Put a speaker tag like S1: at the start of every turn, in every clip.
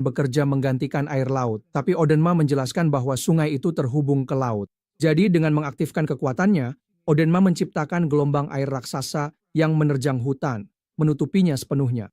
S1: bekerja menggantikan air laut, tapi Odenma menjelaskan bahwa sungai itu terhubung ke laut. Jadi dengan mengaktifkan kekuatannya, Odenma menciptakan gelombang air raksasa yang menerjang hutan, menutupinya sepenuhnya.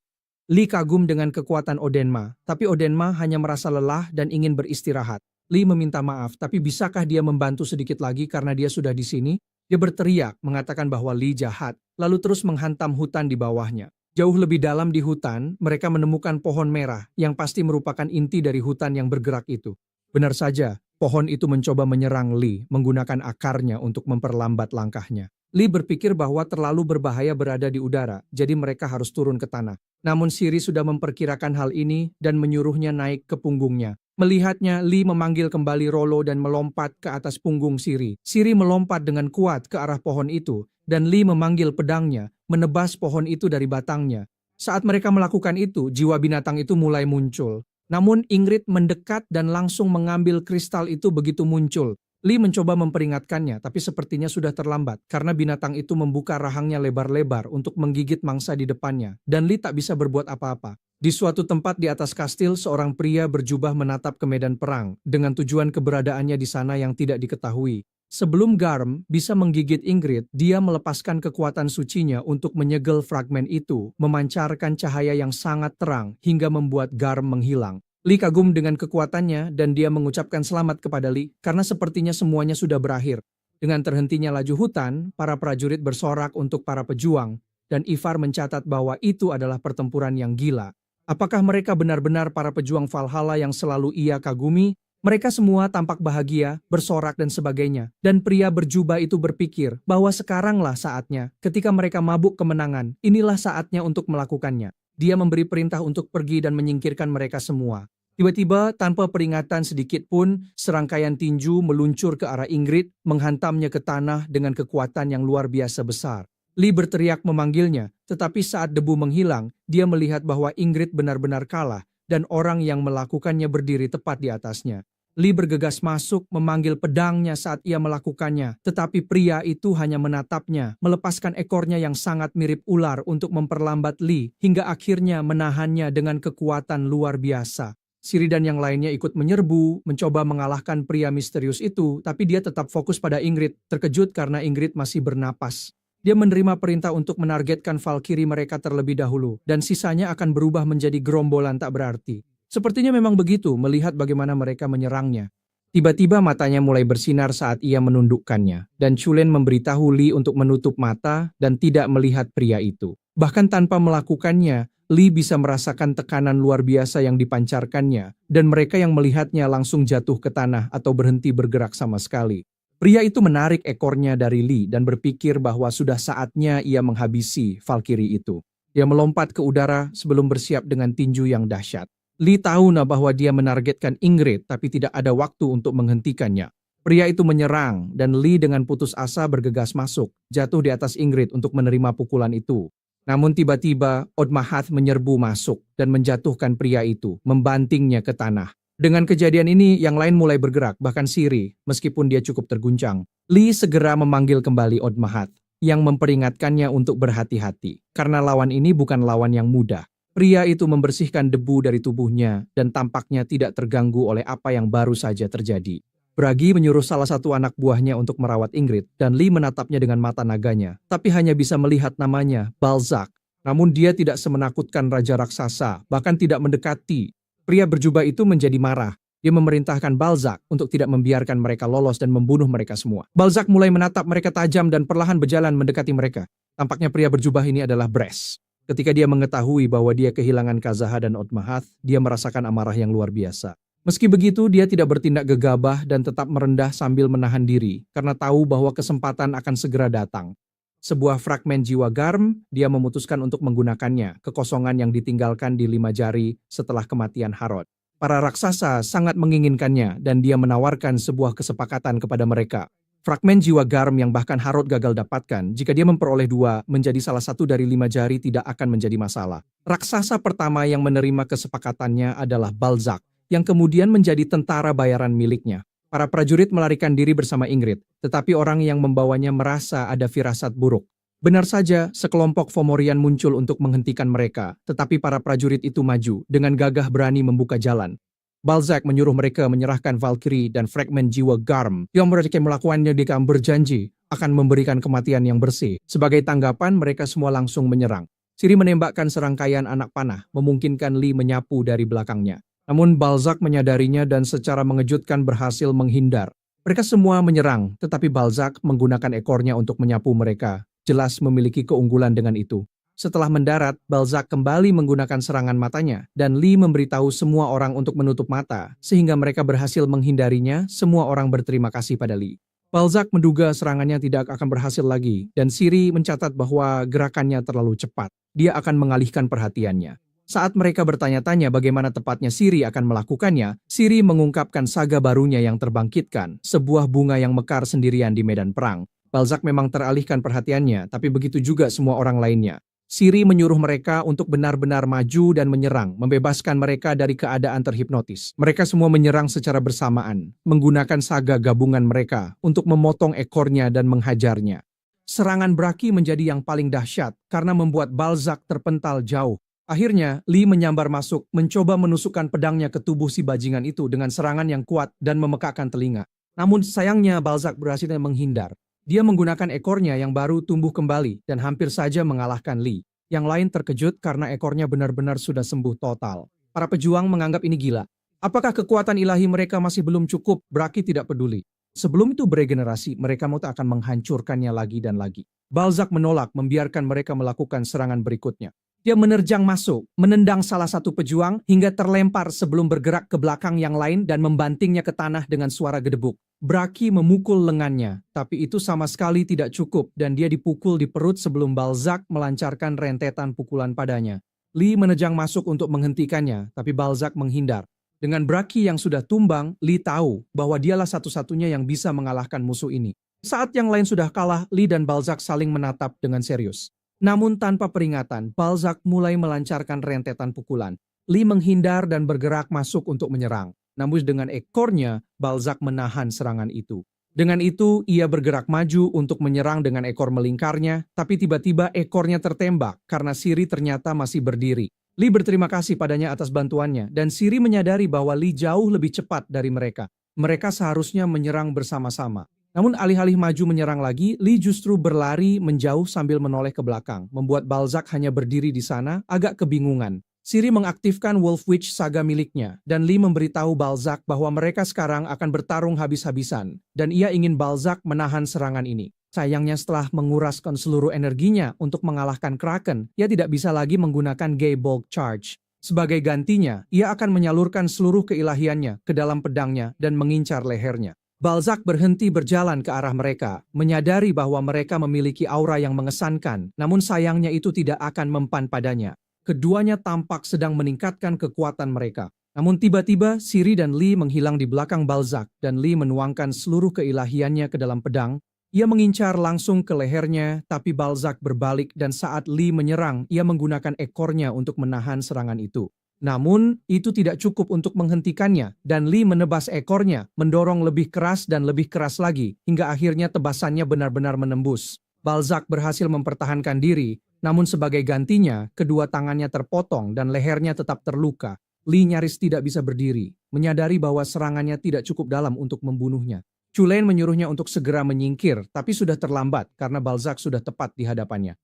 S1: Lee kagum dengan kekuatan Odenma, tapi Odenma hanya merasa lelah dan ingin beristirahat. Lee meminta maaf, tapi bisakah dia membantu sedikit lagi karena dia sudah di sini? Dia berteriak, mengatakan bahwa Lee jahat, lalu terus menghantam hutan di bawahnya. Jauh lebih dalam di hutan, mereka menemukan pohon merah yang pasti merupakan inti dari hutan yang bergerak itu. Benar saja, pohon itu mencoba menyerang Lee menggunakan akarnya untuk memperlambat langkahnya. Lee berpikir bahwa terlalu berbahaya berada di udara, jadi mereka harus turun ke tanah. Namun Siri sudah memperkirakan hal ini dan menyuruhnya naik ke punggungnya. Melihatnya, Lee memanggil kembali Rollo dan melompat ke atas punggung Siri. Siri melompat dengan kuat ke arah pohon itu, dan Lee memanggil pedangnya, menebas pohon itu dari batangnya. Saat mereka melakukan itu, jiwa binatang itu mulai muncul. Namun Ingrid mendekat dan langsung mengambil kristal itu begitu muncul. Lee mencoba memperingatkannya, tapi sepertinya sudah terlambat karena binatang itu membuka rahangnya lebar-lebar untuk menggigit mangsa di depannya, dan Lee tak bisa berbuat apa-apa. Di suatu tempat di atas kastil, seorang pria berjubah menatap ke medan perang dengan tujuan keberadaannya di sana yang tidak diketahui. Sebelum Garm bisa menggigit Ingrid, dia melepaskan kekuatan sucinya untuk menyegel fragmen itu, memancarkan cahaya yang sangat terang hingga membuat Garm menghilang. Lee kagum dengan kekuatannya dan dia mengucapkan selamat kepada Lee karena sepertinya semuanya sudah berakhir. Dengan terhentinya laju hutan, para prajurit bersorak untuk para pejuang dan Ivar mencatat bahwa itu adalah pertempuran yang gila. Apakah mereka benar-benar para pejuang Valhalla yang selalu ia kagumi? Mereka semua tampak bahagia, bersorak dan sebagainya. Dan pria berjubah itu berpikir bahwa sekaranglah saatnya, ketika mereka mabuk kemenangan, inilah saatnya untuk melakukannya. Dia memberi perintah untuk pergi dan menyingkirkan mereka semua. Tiba-tiba, tanpa peringatan sedikit pun, serangkaian tinju meluncur ke arah Ingrid, menghantamnya ke tanah dengan kekuatan yang luar biasa besar. Lee berteriak memanggilnya, tetapi saat debu menghilang, dia melihat bahwa Ingrid benar-benar kalah dan orang yang melakukannya berdiri tepat di atasnya. Lee bergegas masuk memanggil pedangnya saat ia melakukannya, tetapi pria itu hanya menatapnya, melepaskan ekornya yang sangat mirip ular untuk memperlambat Lee, hingga akhirnya menahannya dengan kekuatan luar biasa. Siri dan yang lainnya ikut menyerbu, mencoba mengalahkan pria misterius itu, tapi dia tetap fokus pada Ingrid, terkejut karena Ingrid masih bernapas. Dia menerima perintah untuk menargetkan Valkyrie mereka terlebih dahulu, dan sisanya akan berubah menjadi gerombolan tak berarti. Sepertinya memang begitu melihat bagaimana mereka menyerangnya. Tiba-tiba matanya mulai bersinar saat ia menundukkannya, dan Chulen memberitahu Lee untuk menutup mata dan tidak melihat pria itu. Bahkan tanpa melakukannya, Lee bisa merasakan tekanan luar biasa yang dipancarkannya, dan mereka yang melihatnya langsung jatuh ke tanah atau berhenti bergerak sama sekali. Pria itu menarik ekornya dari Lee dan berpikir bahwa sudah saatnya ia menghabisi Valkyrie itu. Dia melompat ke udara sebelum bersiap dengan tinju yang dahsyat. Lee tahu bahwa dia menargetkan Ingrid tapi tidak ada waktu untuk menghentikannya. Pria itu menyerang dan Lee dengan putus asa bergegas masuk, jatuh di atas Ingrid untuk menerima pukulan itu. Namun tiba-tiba Odmahath menyerbu masuk dan menjatuhkan pria itu, membantingnya ke tanah. Dengan kejadian ini, yang lain mulai bergerak, bahkan Siri, meskipun dia cukup terguncang. Lee segera memanggil kembali Odmahath, yang memperingatkannya untuk berhati-hati, karena lawan ini bukan lawan yang mudah. Pria itu membersihkan debu dari tubuhnya, dan tampaknya tidak terganggu oleh apa yang baru saja terjadi. Bragi menyuruh salah satu anak buahnya untuk merawat Ingrid, dan Lee menatapnya dengan mata naganya, tapi hanya bisa melihat namanya, Balzac. Namun dia tidak semenakutkan Raja Raksasa, bahkan tidak mendekati. Pria berjubah itu menjadi marah. Dia memerintahkan Balzac untuk tidak membiarkan mereka lolos dan membunuh mereka semua. Balzac mulai menatap mereka tajam dan perlahan berjalan mendekati mereka. Tampaknya pria berjubah ini adalah Bres. Ketika dia mengetahui bahwa dia kehilangan Kazaha dan Odmahath, dia merasakan amarah yang luar biasa. Meski begitu, dia tidak bertindak gegabah dan tetap merendah sambil menahan diri, karena tahu bahwa kesempatan akan segera datang. Sebuah fragmen jiwa Garm, dia memutuskan untuk menggunakannya, kekosongan yang ditinggalkan di 5 jari setelah kematian Harod. Para raksasa sangat menginginkannya dan dia menawarkan sebuah kesepakatan kepada mereka. Fragmen jiwa Garm yang bahkan Harod gagal dapatkan, jika dia memperoleh 2 menjadi salah satu dari 5 jari tidak akan menjadi masalah. Raksasa pertama yang menerima kesepakatannya adalah Balzac, yang kemudian menjadi tentara bayaran miliknya. Para prajurit melarikan diri bersama Ingrid, tetapi orang yang membawanya merasa ada firasat buruk. Benar saja, sekelompok Fomorian muncul untuk menghentikan mereka, tetapi para prajurit itu maju dengan gagah berani membuka jalan. Balzac menyuruh mereka menyerahkan Valkyrie dan fragmen jiwa Garm yang mereka melakukannya dengan berjanji akan memberikan kematian yang bersih. Sebagai tanggapan, mereka semua langsung menyerang. Ciri menembakkan serangkaian anak panah, memungkinkan Lee menyapu dari belakangnya. Namun Balzac menyadarinya dan secara mengejutkan berhasil menghindar. Mereka semua menyerang, tetapi Balzac menggunakan ekornya untuk menyapu mereka. Jelas memiliki keunggulan dengan itu. Setelah mendarat, Balzac kembali menggunakan serangan matanya, dan Lee memberitahu semua orang untuk menutup mata, sehingga mereka berhasil menghindarinya. Semua orang berterima kasih pada Lee. Balzac menduga serangannya tidak akan berhasil lagi, dan Siri mencatat bahwa gerakannya terlalu cepat. Dia akan mengalihkan perhatiannya. Saat mereka bertanya-tanya bagaimana tepatnya Siri akan melakukannya, Siri mengungkapkan saga barunya yang terbangkitkan, sebuah bunga yang mekar sendirian di medan perang. Balzac memang teralihkan perhatiannya, tapi begitu juga semua orang lainnya. Siri menyuruh mereka untuk benar-benar maju dan menyerang, membebaskan mereka dari keadaan terhipnotis. Mereka semua menyerang secara bersamaan, menggunakan saga gabungan mereka untuk memotong ekornya dan menghajarnya. Serangan Braki menjadi yang paling dahsyat karena membuat Balzac terpental jauh. Akhirnya, Lee menyambar masuk, mencoba menusukkan pedangnya ke tubuh si bajingan itu dengan serangan yang kuat dan memekakkan telinga. Namun sayangnya Balzac berhasil menghindar. Dia menggunakan ekornya yang baru tumbuh kembali dan hampir saja mengalahkan Lee. Yang lain terkejut karena ekornya benar-benar sudah sembuh total. Para pejuang menganggap ini gila. Apakah kekuatan ilahi mereka masih belum cukup? Braki tidak peduli. Sebelum itu beregenerasi, mereka mau akan menghancurkannya lagi dan lagi. Balzac menolak membiarkan mereka melakukan serangan berikutnya. Dia menerjang masuk, menendang salah satu pejuang hingga terlempar sebelum bergerak ke belakang yang lain dan membantingnya ke tanah dengan suara gedebuk. Braki memukul lengannya, tapi itu sama sekali tidak cukup dan dia dipukul di perut sebelum Balzac melancarkan rentetan pukulan padanya. Lee menejang masuk untuk menghentikannya, tapi Balzac menghindar. Dengan Braki yang sudah tumbang, Lee tahu bahwa dialah satu-satunya yang bisa mengalahkan musuh ini. Saat yang lain sudah kalah, Lee dan Balzac saling menatap dengan serius. Namun tanpa peringatan, Balzac mulai melancarkan rentetan pukulan. Lee menghindar dan bergerak masuk untuk menyerang. Namun dengan ekornya, Balzac menahan serangan itu. Dengan itu, ia bergerak maju untuk menyerang dengan ekor melingkarnya, tapi tiba-tiba ekornya tertembak karena Siri ternyata masih berdiri. Lee berterima kasih padanya atas bantuannya, dan Siri menyadari bahwa Lee jauh lebih cepat dari mereka. Mereka seharusnya menyerang bersama-sama. Namun alih-alih maju menyerang lagi, Lee justru berlari menjauh sambil menoleh ke belakang, membuat Balzac hanya berdiri di sana, agak kebingungan. Siri mengaktifkan Wolf Witch saga miliknya, dan Lee memberitahu Balzac bahwa mereka sekarang akan bertarung habis-habisan, dan ia ingin Balzac menahan serangan ini. Sayangnya setelah menguraskan seluruh energinya untuk mengalahkan Kraken, ia tidak bisa lagi menggunakan Gay Bulk Charge. Sebagai gantinya, ia akan menyalurkan seluruh keilahiannya ke dalam pedangnya dan mengincar lehernya. Balzac berhenti berjalan ke arah mereka, menyadari bahwa mereka memiliki aura yang mengesankan, namun sayangnya itu tidak akan mempan padanya. Keduanya tampak sedang meningkatkan kekuatan mereka. Namun tiba-tiba Siri dan Lee menghilang di belakang Balzac dan Lee menuangkan seluruh keilahiannya ke dalam pedang. Ia mengincar langsung ke lehernya, tapi Balzac berbalik dan saat Lee menyerang, ia menggunakan ekornya untuk menahan serangan itu. Namun, itu tidak cukup untuk menghentikannya dan Lee menebas ekornya, mendorong lebih keras dan lebih keras lagi, hingga akhirnya tebasannya benar-benar menembus. Balzac berhasil mempertahankan diri, namun sebagai gantinya, kedua tangannya terpotong dan lehernya tetap terluka. Lee nyaris tidak bisa berdiri, menyadari bahwa serangannya tidak cukup dalam untuk membunuhnya. Chulain menyuruhnya untuk segera menyingkir, tapi sudah terlambat karena Balzac sudah tepat di hadapannya.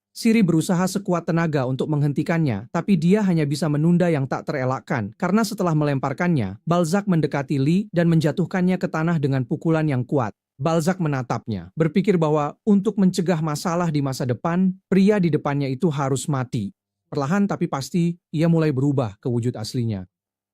S1: Siri berusaha sekuat tenaga untuk menghentikannya, tapi dia hanya bisa menunda yang tak terelakkan karena setelah melemparkannya, Balzac mendekati Lee dan menjatuhkannya ke tanah dengan pukulan yang kuat. Balzac menatapnya, berpikir bahwa untuk mencegah masalah di masa depan, pria di depannya itu harus mati. Perlahan tapi pasti, ia mulai berubah ke wujud aslinya.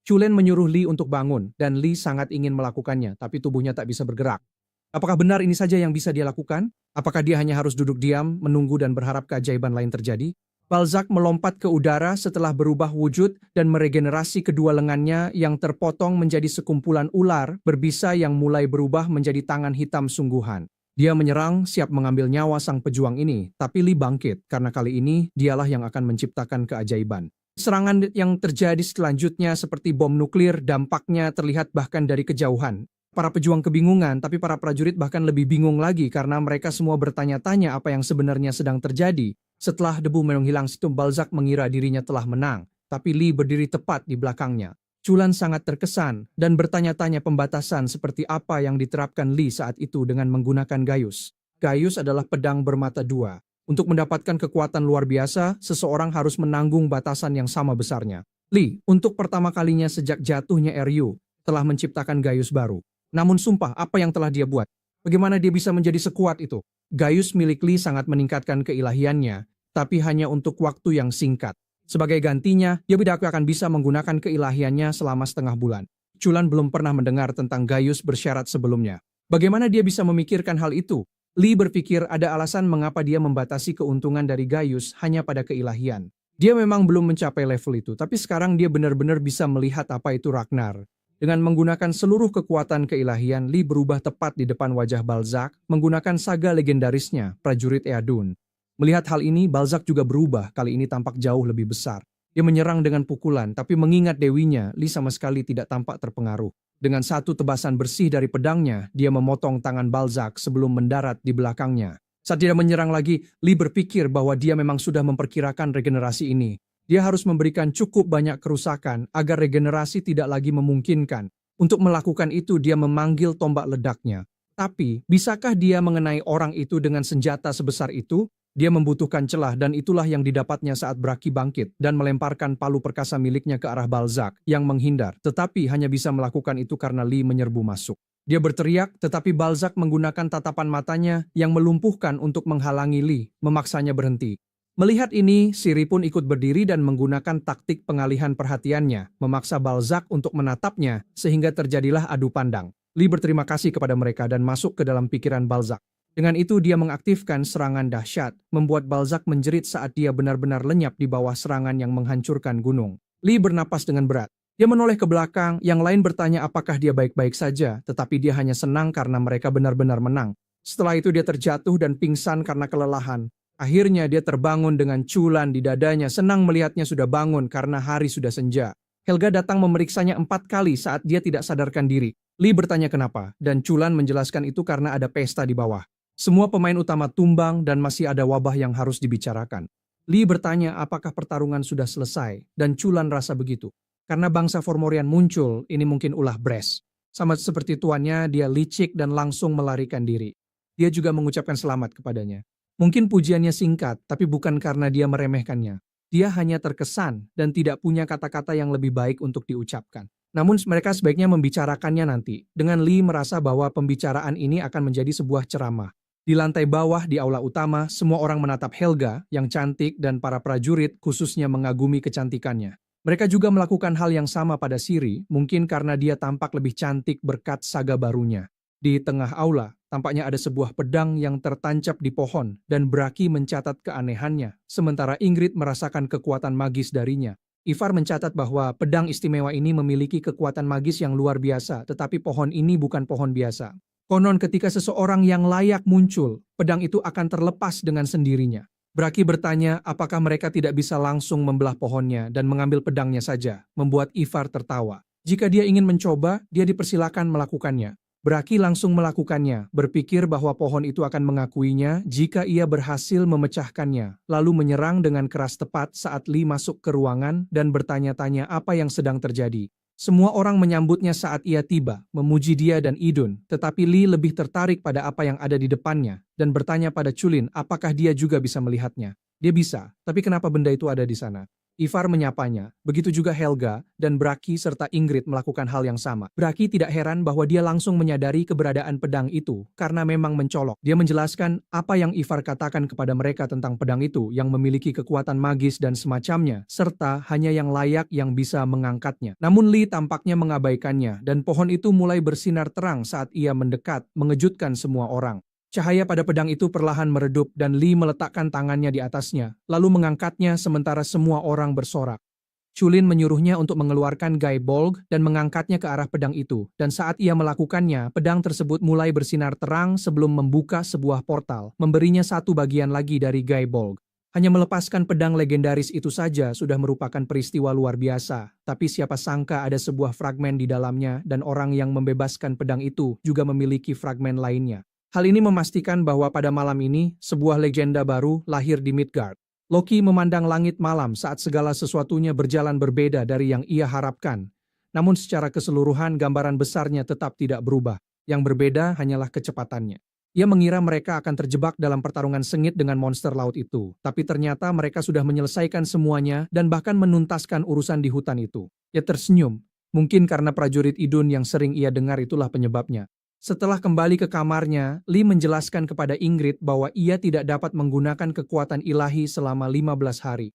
S1: Chulain menyuruh Lee untuk bangun, dan Lee sangat ingin melakukannya, tapi tubuhnya tak bisa bergerak. Apakah benar ini saja yang bisa dia lakukan? Apakah dia hanya harus duduk diam, menunggu dan berharap keajaiban lain terjadi? Balzac melompat ke udara setelah berubah wujud dan meregenerasi kedua lengannya yang terpotong menjadi sekumpulan ular berbisa yang mulai berubah menjadi tangan hitam sungguhan. Dia menyerang, siap mengambil nyawa sang pejuang ini, tapi Lee bangkit karena kali ini dialah yang akan menciptakan keajaiban. Serangan yang terjadi selanjutnya seperti bom nuklir, dampaknya terlihat bahkan dari kejauhan. Para pejuang kebingungan, tapi para prajurit bahkan lebih bingung lagi karena mereka semua bertanya-tanya apa yang sebenarnya sedang terjadi. Setelah debu menghilang situ, Balzac mengira dirinya telah menang, tapi Lee berdiri tepat di belakangnya. Chulan sangat terkesan dan bertanya-tanya pembatasan seperti apa yang diterapkan Lee saat itu dengan menggunakan Gaius. Gaius adalah pedang bermata dua. Untuk mendapatkan kekuatan luar biasa, seseorang harus menanggung batasan yang sama besarnya. Lee, untuk pertama kalinya sejak jatuhnya Ryu, telah menciptakan Gaius baru. Namun sumpah, apa yang telah dia buat? Bagaimana dia bisa menjadi sekuat itu? Gaius milik Lee sangat meningkatkan keilahiannya, tapi hanya untuk waktu yang singkat. Sebagai gantinya, dia tidak akan bisa menggunakan keilahiannya selama setengah bulan. Chulan belum pernah mendengar tentang Gaius bersyarat sebelumnya. Bagaimana dia bisa memikirkan hal itu? Lee berpikir ada alasan mengapa dia membatasi keuntungan dari Gaius hanya pada keilahian. Dia memang belum mencapai level itu, tapi sekarang dia benar-benar bisa melihat apa itu Ragnar. Dengan menggunakan seluruh kekuatan keilahian, Lee berubah tepat di depan wajah Balzac, menggunakan saga legendarisnya, prajurit Eadun. Melihat hal ini, Balzac juga berubah, kali ini tampak jauh lebih besar. Dia menyerang dengan pukulan, tapi mengingat dewinya, Lee sama sekali tidak tampak terpengaruh. Dengan satu tebasan bersih dari pedangnya, dia memotong tangan Balzac sebelum mendarat di belakangnya. Saat dia menyerang lagi, Lee berpikir bahwa dia memang sudah memperkirakan regenerasi ini. Dia harus memberikan cukup banyak kerusakan agar regenerasi tidak lagi memungkinkan. Untuk melakukan itu, dia memanggil tombak ledaknya. Tapi, bisakah dia mengenai orang itu dengan senjata sebesar itu? Dia membutuhkan celah dan itulah yang didapatnya saat Braki bangkit dan melemparkan palu perkasa miliknya ke arah Balzac yang menghindar. Tetapi hanya bisa melakukan itu karena Lee menyerbu masuk. Dia berteriak, tetapi Balzac menggunakan tatapan matanya yang melumpuhkan untuk menghalangi Lee, memaksanya berhenti. Melihat ini, Siri pun ikut berdiri dan menggunakan taktik pengalihan perhatiannya, memaksa Balzac untuk menatapnya sehingga terjadilah adu pandang. Lee berterima kasih kepada mereka dan masuk ke dalam pikiran Balzac. Dengan itu dia mengaktifkan serangan dahsyat, membuat Balzac menjerit saat dia benar-benar lenyap di bawah serangan yang menghancurkan gunung. Lee bernapas dengan berat. Dia menoleh ke belakang, yang lain bertanya apakah dia baik-baik saja, tetapi dia hanya senang karena mereka benar-benar menang. Setelah itu dia terjatuh dan pingsan karena kelelahan. Akhirnya dia terbangun dengan Chulan di dadanya, senang melihatnya sudah bangun karena hari sudah senja. Helga datang memeriksanya 4 kali saat dia tidak sadarkan diri. Lee bertanya kenapa, dan Chulan menjelaskan itu karena ada pesta di bawah. Semua pemain utama tumbang dan masih ada wabah yang harus dibicarakan. Lee bertanya apakah pertarungan sudah selesai, dan Chulan rasa begitu. Karena bangsa Formorian muncul, ini mungkin ulah Bres. Sama seperti tuannya, dia licik dan langsung melarikan diri. Dia juga mengucapkan selamat kepadanya. Mungkin pujiannya singkat, tapi bukan karena dia meremehkannya. Dia hanya terkesan dan tidak punya kata-kata yang lebih baik untuk diucapkan. Namun mereka sebaiknya membicarakannya nanti. Dengan Lee merasa bahwa pembicaraan ini akan menjadi sebuah ceramah. Di lantai bawah di aula utama, semua orang menatap Helga yang cantik dan para prajurit khususnya mengagumi kecantikannya. Mereka juga melakukan hal yang sama pada Siri, mungkin karena dia tampak lebih cantik berkat saga barunya. Di tengah aula, tampaknya ada sebuah pedang yang tertancap di pohon dan Braki mencatat keanehannya, sementara Ingrid merasakan kekuatan magis darinya. Ivar mencatat bahwa pedang istimewa ini memiliki kekuatan magis yang luar biasa, tetapi pohon ini bukan pohon biasa. Konon ketika seseorang yang layak muncul, pedang itu akan terlepas dengan sendirinya. Braki bertanya apakah mereka tidak bisa langsung membelah pohonnya dan mengambil pedangnya saja, membuat Ivar tertawa. Jika dia ingin mencoba, dia dipersilakan melakukannya. Braki langsung melakukannya, berpikir bahwa pohon itu akan mengakuinya jika ia berhasil memecahkannya, lalu menyerang dengan keras tepat saat Lee masuk ke ruangan dan bertanya-tanya apa yang sedang terjadi. Semua orang menyambutnya saat ia tiba, memuji dia dan Idun, tetapi Lee lebih tertarik pada apa yang ada di depannya dan bertanya pada Chulin apakah dia juga bisa melihatnya. Dia bisa, tapi kenapa benda itu ada di sana? Ivar menyapanya, begitu juga Helga, dan Braki serta Ingrid melakukan hal yang sama. Braki tidak heran bahwa dia langsung menyadari keberadaan pedang itu, karena memang mencolok. Dia menjelaskan apa yang Ivar katakan kepada mereka tentang pedang itu yang memiliki kekuatan magis dan semacamnya, serta hanya yang layak yang bisa mengangkatnya. Namun Lee tampaknya mengabaikannya, dan pohon itu mulai bersinar terang saat ia mendekat, mengejutkan semua orang. Cahaya pada pedang itu perlahan meredup dan Lee meletakkan tangannya di atasnya, lalu mengangkatnya sementara semua orang bersorak. Chulin menyuruhnya untuk mengeluarkan Gai Bolg dan mengangkatnya ke arah pedang itu, dan saat ia melakukannya, pedang tersebut mulai bersinar terang sebelum membuka sebuah portal, memberinya satu bagian lagi dari Gai Bolg. Hanya melepaskan pedang legendaris itu saja sudah merupakan peristiwa luar biasa, tapi siapa sangka ada sebuah fragmen di dalamnya dan orang yang membebaskan pedang itu juga memiliki fragmen lainnya. Hal ini memastikan bahwa pada malam ini, sebuah legenda baru lahir di Midgard. Loki memandang langit malam saat segala sesuatunya berjalan berbeda dari yang ia harapkan. Namun secara keseluruhan gambaran besarnya tetap tidak berubah. Yang berbeda hanyalah kecepatannya. Ia mengira mereka akan terjebak dalam pertarungan sengit dengan monster laut itu. Tapi ternyata mereka sudah menyelesaikan semuanya dan bahkan menuntaskan urusan di hutan itu. Ia tersenyum. Mungkin karena prajurit Idun yang sering ia dengar itulah penyebabnya. Setelah kembali ke kamarnya, Lee menjelaskan kepada Ingrid bahwa ia tidak dapat menggunakan kekuatan ilahi selama 15 hari.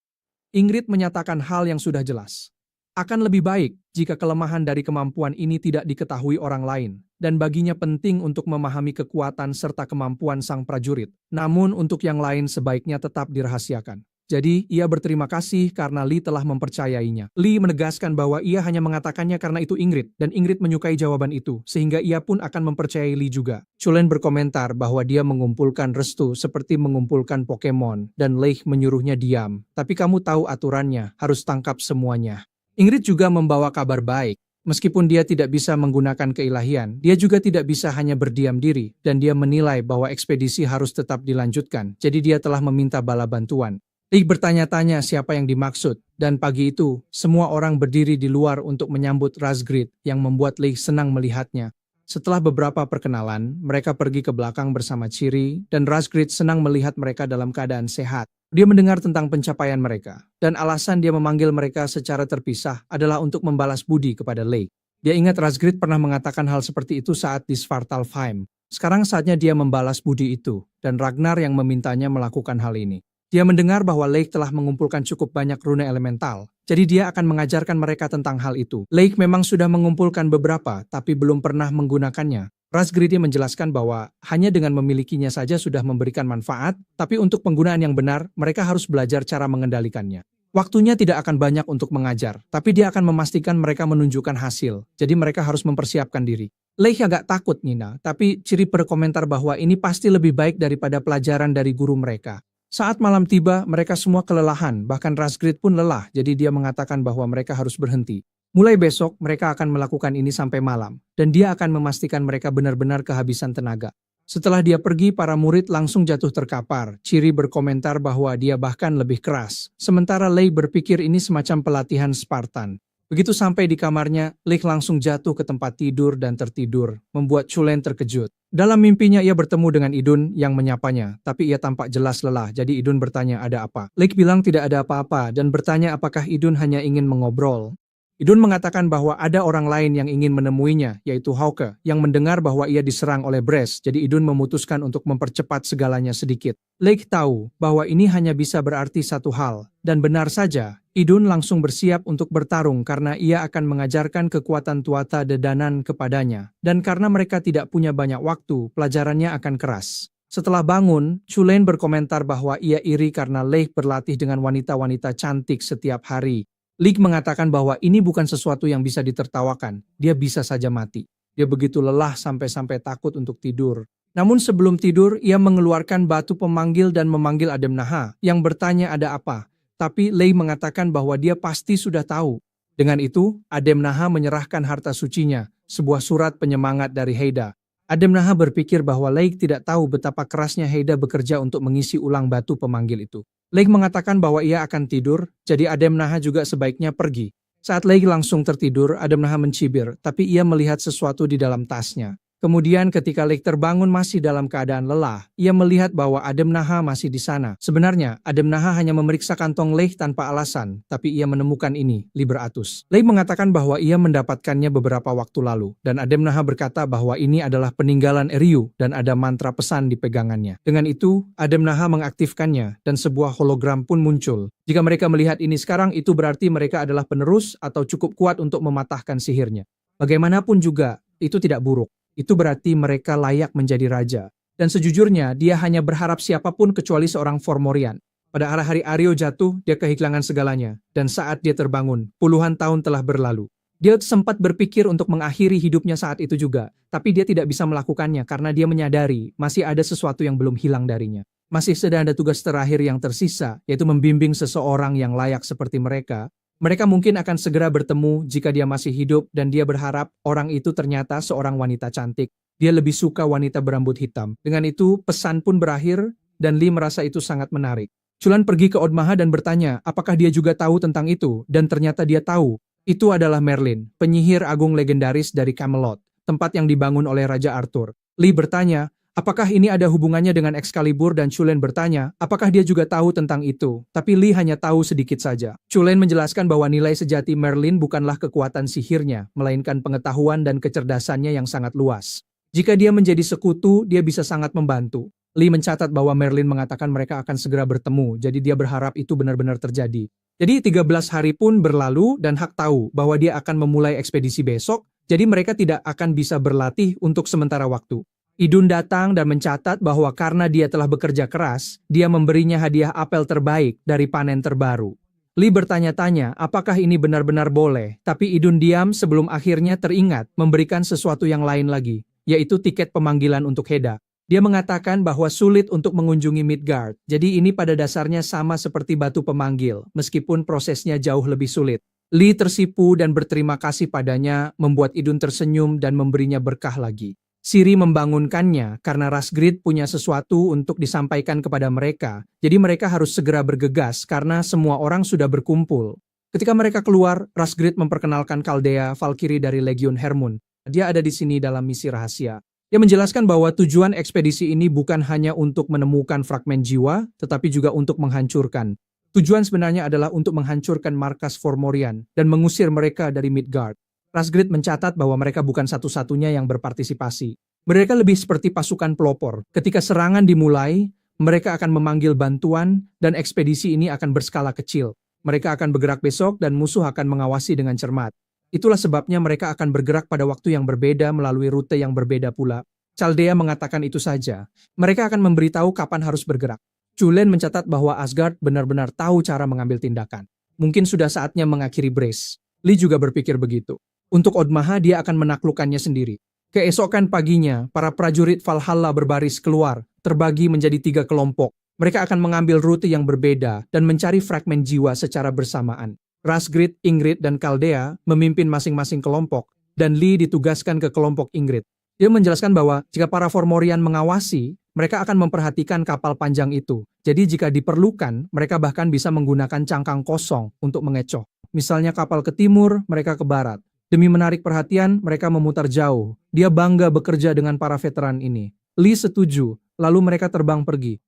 S1: Ingrid menyatakan hal yang sudah jelas. Akan lebih baik jika kelemahan dari kemampuan ini tidak diketahui orang lain, dan baginya penting untuk memahami kekuatan serta kemampuan sang prajurit. Namun untuk yang lain sebaiknya tetap dirahasiakan. Jadi, ia berterima kasih karena Lee telah mempercayainya. Lee menegaskan bahwa ia hanya mengatakannya karena itu Ingrid, dan Ingrid menyukai jawaban itu, sehingga ia pun akan mempercayai Lee juga. Chulen berkomentar bahwa dia mengumpulkan restu seperti mengumpulkan Pokemon, dan Leigh menyuruhnya diam. Tapi kamu tahu aturannya, harus tangkap semuanya. Ingrid juga membawa kabar baik. Meskipun dia tidak bisa menggunakan keilahian, dia juga tidak bisa hanya berdiam diri, dan dia menilai bahwa ekspedisi harus tetap dilanjutkan, jadi dia telah meminta bala bantuan. Leigh bertanya-tanya siapa yang dimaksud, dan pagi itu, semua orang berdiri di luar untuk menyambut Razgrid yang membuat Leigh senang melihatnya. Setelah beberapa perkenalan, mereka pergi ke belakang bersama Ciri, dan Razgrid senang melihat mereka dalam keadaan sehat. Dia mendengar tentang pencapaian mereka, dan alasan dia memanggil mereka secara terpisah adalah untuk membalas budi kepada Leigh. Dia ingat Razgrid pernah mengatakan hal seperti itu saat di Svartalfheim. Sekarang saatnya dia membalas budi itu, dan Ragnar yang memintanya melakukan hal ini. Dia mendengar bahwa Leigh telah mengumpulkan cukup banyak rune elemental, jadi dia akan mengajarkan mereka tentang hal itu. Leigh memang sudah mengumpulkan beberapa, tapi belum pernah menggunakannya. Razgrid menjelaskan bahwa hanya dengan memilikinya saja sudah memberikan manfaat, tapi untuk penggunaan yang benar, mereka harus belajar cara mengendalikannya. Waktunya tidak akan banyak untuk mengajar, tapi dia akan memastikan mereka menunjukkan hasil, jadi mereka harus mempersiapkan diri. Leigh agak takut, Nina, tapi Ciri berkomentar bahwa ini pasti lebih baik daripada pelajaran dari guru mereka. Saat malam tiba, mereka semua kelelahan, bahkan Razgrid pun lelah, jadi dia mengatakan bahwa mereka harus berhenti. Mulai besok, mereka akan melakukan ini sampai malam, dan dia akan memastikan mereka benar-benar kehabisan tenaga. Setelah dia pergi, para murid langsung jatuh terkapar. Ciri berkomentar bahwa dia bahkan lebih keras, sementara Leigh berpikir ini semacam pelatihan Spartan. Begitu sampai di kamarnya, Leigh langsung jatuh ke tempat tidur dan tertidur, membuat Chulen terkejut. Dalam mimpinya ia bertemu dengan Idun yang menyapanya, tapi ia tampak jelas lelah, jadi Idun bertanya ada apa. Leigh bilang tidak ada apa-apa dan bertanya apakah Idun hanya ingin mengobrol. Idun mengatakan bahwa ada orang lain yang ingin menemuinya, yaitu Hauke, yang mendengar bahwa ia diserang oleh Bres, jadi Idun memutuskan untuk mempercepat segalanya sedikit. Leigh tahu bahwa ini hanya bisa berarti satu hal, dan benar saja, Idun langsung bersiap untuk bertarung karena ia akan mengajarkan kekuatan Tuatha De Danann kepadanya, dan karena mereka tidak punya banyak waktu, pelajarannya akan keras. Setelah bangun, Chulen berkomentar bahwa ia iri karena Leigh berlatih dengan wanita-wanita cantik setiap hari. Leigh mengatakan bahwa ini bukan sesuatu yang bisa ditertawakan, dia bisa saja mati. Dia begitu lelah sampai-sampai takut untuk tidur. Namun sebelum tidur, ia mengeluarkan batu pemanggil dan memanggil Ademnaha, yang bertanya ada apa. Tapi Leigh mengatakan bahwa dia pasti sudah tahu. Dengan itu, Ademnaha menyerahkan harta sucinya, sebuah surat penyemangat dari Heida. Ademnaha berpikir bahwa Leigh tidak tahu betapa kerasnya Heida bekerja untuk mengisi ulang batu pemanggil itu. Leigh mengatakan bahwa ia akan tidur, jadi Ademnaha juga sebaiknya pergi. Saat Leigh langsung tertidur, Ademnaha mencibir, tapi ia melihat sesuatu di dalam tasnya. Kemudian ketika Leigh terbangun masih dalam keadaan lelah, ia melihat bahwa Ademnaha masih di sana. Sebenarnya, Ademnaha hanya memeriksa kantong Leigh tanpa alasan, tapi ia menemukan ini, Liberatus. Leigh mengatakan bahwa ia mendapatkannya beberapa waktu lalu, dan Ademnaha berkata bahwa ini adalah peninggalan Eriu dan ada mantra pesan di pegangannya. Dengan itu, Ademnaha mengaktifkannya, dan sebuah hologram pun muncul. Jika mereka melihat ini sekarang, itu berarti mereka adalah penerus atau cukup kuat untuk mematahkan sihirnya. Bagaimanapun juga, itu tidak buruk. Itu berarti mereka layak menjadi raja. Dan sejujurnya, dia hanya berharap siapapun kecuali seorang Formorian. Pada hari Aryo jatuh, dia kehilangan segalanya. Dan saat dia terbangun, puluhan tahun telah berlalu. Dia sempat berpikir untuk mengakhiri hidupnya saat itu juga. Tapi dia tidak bisa melakukannya karena dia menyadari masih ada sesuatu yang belum hilang darinya. Masih sedang ada tugas terakhir yang tersisa, yaitu membimbing seseorang yang layak seperti mereka. Mereka mungkin akan segera bertemu jika dia masih hidup dan dia berharap orang itu ternyata seorang wanita cantik. Dia lebih suka wanita berambut hitam. Dengan itu, pesan pun berakhir dan Lee merasa itu sangat menarik. Chulan pergi ke Odmaha dan bertanya apakah dia juga tahu tentang itu, dan ternyata dia tahu. Itu adalah Merlin, penyihir agung legendaris dari Camelot, tempat yang dibangun oleh Raja Arthur. Lee bertanya, apakah ini ada hubungannya dengan Excalibur, dan Chulen bertanya, apakah dia juga tahu tentang itu, tapi Lee hanya tahu sedikit saja. Chulen menjelaskan bahwa nilai sejati Merlin bukanlah kekuatan sihirnya, melainkan pengetahuan dan kecerdasannya yang sangat luas. Jika dia menjadi sekutu, dia bisa sangat membantu. Lee mencatat bahwa Merlin mengatakan mereka akan segera bertemu, jadi dia berharap itu benar-benar terjadi. Jadi 13 hari pun berlalu dan Hak tahu bahwa dia akan memulai ekspedisi besok, jadi mereka tidak akan bisa berlatih untuk sementara waktu. Idun datang dan mencatat bahwa karena dia telah bekerja keras, dia memberinya hadiah apel terbaik dari panen terbaru. Lee bertanya-tanya apakah ini benar-benar boleh, tapi Idun diam sebelum akhirnya teringat memberikan sesuatu yang lain lagi, yaitu tiket pemanggilan untuk Heda. Dia mengatakan bahwa sulit untuk mengunjungi Midgard, jadi ini pada dasarnya sama seperti batu pemanggil, meskipun prosesnya jauh lebih sulit. Lee tersipu dan berterima kasih padanya, membuat Idun tersenyum dan memberinya berkah lagi. Ciri membangunkannya karena Rasgrid punya sesuatu untuk disampaikan kepada mereka, jadi mereka harus segera bergegas karena semua orang sudah berkumpul. Ketika mereka keluar, Rasgrid memperkenalkan Chaldea, Valkyrie dari Legion Hermun. Dia ada di sini dalam misi rahasia. Dia menjelaskan bahwa tujuan ekspedisi ini bukan hanya untuk menemukan fragmen jiwa, tetapi juga untuk menghancurkan. Tujuan sebenarnya adalah untuk menghancurkan markas Fomorian dan mengusir mereka dari Midgard. Rasgrid mencatat bahwa mereka bukan satu-satunya yang berpartisipasi. Mereka lebih seperti pasukan pelopor. Ketika serangan dimulai, mereka akan memanggil bantuan dan ekspedisi ini akan berskala kecil. Mereka akan bergerak besok dan musuh akan mengawasi dengan cermat. Itulah sebabnya mereka akan bergerak pada waktu yang berbeda melalui rute yang berbeda pula. Chaldea mengatakan itu saja. Mereka akan memberitahu kapan harus bergerak. Chulen mencatat bahwa Asgard benar-benar tahu cara mengambil tindakan. Mungkin sudah saatnya mengakhiri Brace. Lee juga berpikir begitu. Untuk Odmaha dia akan menaklukkannya sendiri. Keesokan paginya, para prajurit Valhalla berbaris keluar, terbagi menjadi 3 kelompok. Mereka akan mengambil rute yang berbeda dan mencari fragmen jiwa secara bersamaan. Rasgrid, Ingrid, dan Chaldea memimpin masing-masing kelompok, dan Lee ditugaskan ke kelompok Ingrid. Dia menjelaskan bahwa jika para Fomorian mengawasi, mereka akan memperhatikan kapal panjang itu. Jadi jika diperlukan, mereka bahkan bisa menggunakan cangkang kosong untuk mengecoh. Misalnya kapal ke timur, mereka ke barat. Demi menarik perhatian, mereka memutar jauh. Dia bangga bekerja dengan para veteran ini. Lee setuju, lalu mereka terbang pergi.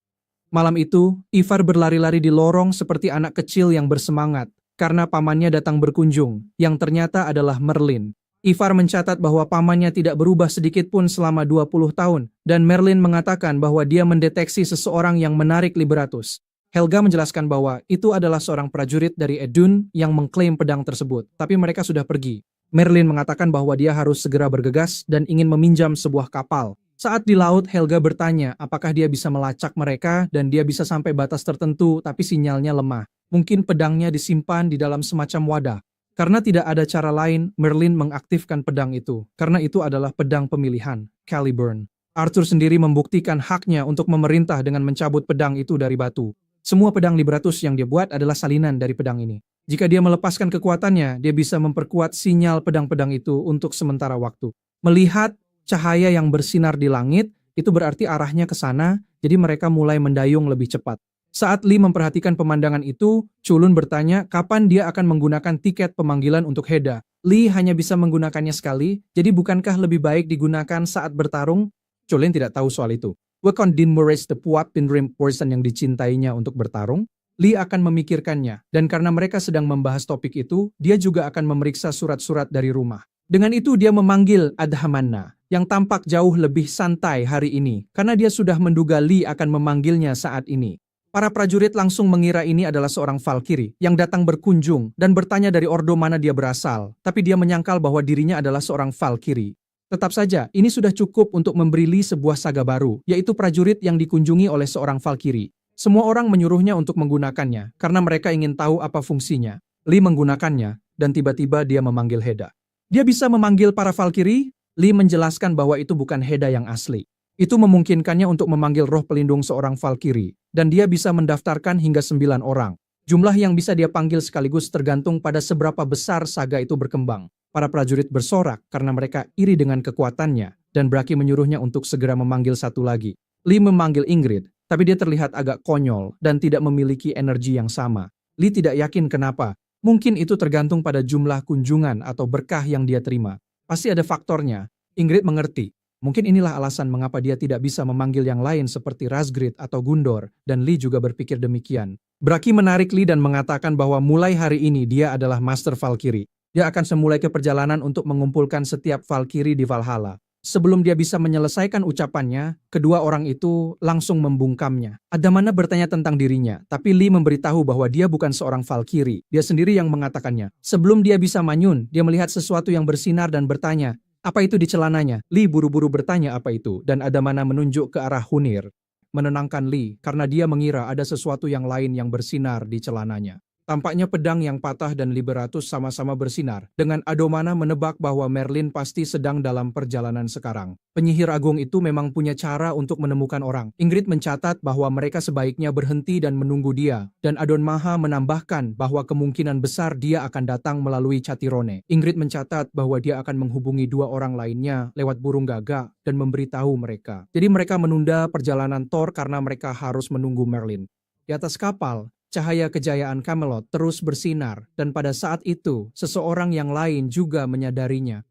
S1: Malam itu, Ivar berlari-lari di lorong seperti anak kecil yang bersemangat. Karena pamannya datang berkunjung, yang ternyata adalah Merlin. Ivar mencatat bahwa pamannya tidak berubah sedikit pun selama 20 tahun, dan Merlin mengatakan bahwa dia mendeteksi seseorang yang menarik Liberatus. Helga menjelaskan bahwa itu adalah seorang prajurit dari Edun yang mengklaim pedang tersebut, tapi mereka sudah pergi. Merlin mengatakan bahwa dia harus segera bergegas dan ingin meminjam sebuah kapal. Saat di laut, Helga bertanya apakah dia bisa melacak mereka dan dia bisa sampai batas tertentu tapi sinyalnya lemah. Mungkin pedangnya disimpan di dalam semacam wadah. Karena tidak ada cara lain, Merlin mengaktifkan pedang itu. Karena itu adalah pedang pemilihan, Caliburn. Arthur sendiri membuktikan haknya untuk memerintah dengan mencabut pedang itu dari batu. Semua pedang Liberatus yang dia buat adalah salinan dari pedang ini. Jika dia melepaskan kekuatannya, dia bisa memperkuat sinyal pedang-pedang itu untuk sementara waktu. Melihat cahaya yang bersinar di langit, itu berarti arahnya ke sana, jadi mereka mulai mendayung lebih cepat. Saat Lee memperhatikan pemandangan itu, Chulun bertanya kapan dia akan menggunakan tiket pemanggilan untuk Heda. Lee hanya bisa menggunakannya sekali, jadi bukankah lebih baik digunakan saat bertarung? Chulun tidak tahu soal itu. Wakon Din Mures the Puat Pinrim Person yang dicintainya untuk bertarung? Lee akan memikirkannya, dan karena mereka sedang membahas topik itu, dia juga akan memeriksa surat-surat dari rumah. Dengan itu dia memanggil Adhamanna, yang tampak jauh lebih santai hari ini, karena dia sudah menduga Lee akan memanggilnya saat ini. Para prajurit langsung mengira ini adalah seorang Valkyrie yang datang berkunjung dan bertanya dari ordo mana dia berasal, tapi dia menyangkal bahwa dirinya adalah seorang Valkyrie. Tetap saja, ini sudah cukup untuk memberi Lee sebuah saga baru, yaitu prajurit yang dikunjungi oleh seorang Valkyrie. Semua orang menyuruhnya untuk menggunakannya, karena mereka ingin tahu apa fungsinya. Lee menggunakannya, dan tiba-tiba dia memanggil Heda. Dia bisa memanggil para Valkyrie? Lee menjelaskan bahwa itu bukan Heda yang asli. Itu memungkinkannya untuk memanggil roh pelindung seorang Valkyrie, dan dia bisa mendaftarkan hingga 9 orang. Jumlah yang bisa dia panggil sekaligus tergantung pada seberapa besar saga itu berkembang. Para prajurit bersorak karena mereka iri dengan kekuatannya, dan Bragi menyuruhnya untuk segera memanggil satu lagi. Lee memanggil Ingrid, tapi dia terlihat agak konyol dan tidak memiliki energi yang sama. Lee tidak yakin kenapa. Mungkin itu tergantung pada jumlah kunjungan atau berkah yang dia terima. Pasti ada faktornya. Ingrid mengerti. Mungkin inilah alasan mengapa dia tidak bisa memanggil yang lain seperti Razgrid atau Gundor, dan Lee juga berpikir demikian. Bragi menarik Lee dan mengatakan bahwa mulai hari ini dia adalah Master Valkyrie. Dia akan semulai ke perjalanan untuk mengumpulkan setiap Valkyrie di Valhalla. Sebelum dia bisa menyelesaikan ucapannya, kedua orang itu langsung membungkamnya. Adamana bertanya tentang dirinya, tapi Lee memberitahu bahwa dia bukan seorang Valkyrie. Dia sendiri yang mengatakannya. Sebelum dia bisa manyun, dia melihat sesuatu yang bersinar dan bertanya, apa itu di celananya? Lee buru-buru bertanya apa itu, dan Adamana menunjuk ke arah Hunir. Menenangkan Lee, karena dia mengira ada sesuatu yang lain yang bersinar di celananya. Tampaknya pedang yang patah dan Liberatus sama-sama bersinar. Dengan Adamana menebak bahwa Merlin pasti sedang dalam perjalanan sekarang. Penyihir agung itu memang punya cara untuk menemukan orang. Ingrid mencatat bahwa mereka sebaiknya berhenti dan menunggu dia. Dan Adon Maha menambahkan bahwa kemungkinan besar dia akan datang melalui Catirone. Ingrid mencatat bahwa dia akan menghubungi dua orang lainnya lewat burung gagak dan memberitahu mereka. Jadi mereka menunda perjalanan Thor karena mereka harus menunggu Merlin. Di atas kapal, cahaya kejayaan Camelot terus bersinar, dan pada saat itu, seseorang yang lain juga menyadarinya.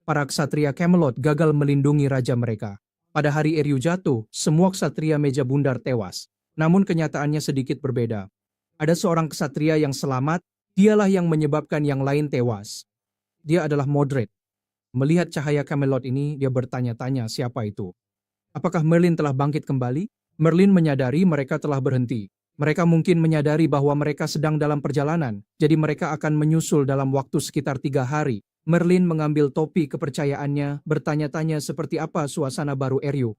S1: Para ksatria Camelot gagal melindungi raja mereka. Pada hari Eryu jatuh, semua ksatria meja bundar tewas. Namun kenyataannya sedikit berbeda. Ada seorang ksatria yang selamat, dialah yang menyebabkan yang lain tewas. Dia adalah Modred. Melihat cahaya Camelot ini, dia bertanya-tanya siapa itu. Apakah Merlin telah bangkit kembali? Merlin menyadari mereka telah berhenti. Mereka mungkin menyadari bahwa mereka sedang dalam perjalanan, jadi mereka akan menyusul dalam waktu sekitar 3 hari. Merlin mengambil topi kepercayaannya, bertanya-tanya seperti apa suasana baru Eryu.